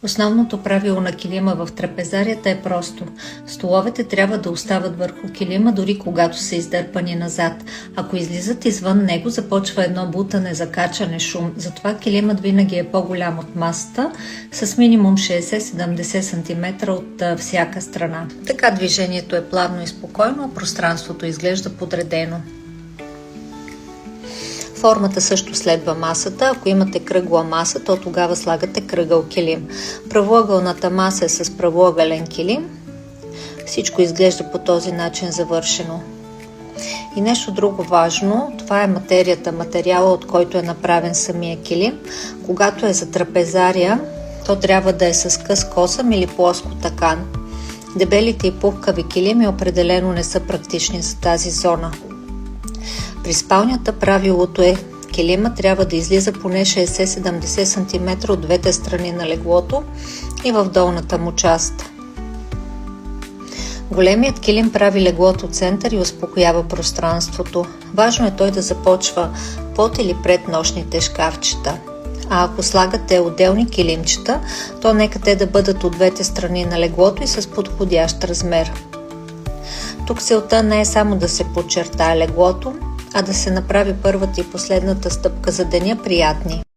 Основното правило на килима в трапезарията е просто. Столовете трябва да остават върху килима, дори когато са издърпани назад. Ако излизат извън него, започва едно бутане, закачане, шум. Затова килимът винаги е по-голям от масата, с минимум 60-70 см от всяка страна. Така движението е плавно и спокойно, а пространството изглежда подредено. Формата също следва масата. Ако имате кръгла маса, то тогава слагате кръгъл килим. Правоъгълната маса е с правоъгълен килим. Всичко изглежда по този начин завършено. И нещо друго важно, това е материята, материала, от който е направен самия килим. Когато е за трапезария, то трябва да е с къс косъм или плоско такан. Дебелите и пухкави килими определено не са практични за тази зона. При спалнята правилото е килима трябва да излиза поне 60-70 см от двете страни на леглото и в долната му част. Големият килим прави леглото център и успокоява пространството. Важно е той да започва под или пред нощните шкафчета. А ако слагате отделни килимчета, то нека те да бъдат от двете страни на леглото и с подходящ размер. Тук целта не е само да се подчертае леглото, а да се направи първата и последната стъпка за деня приятни.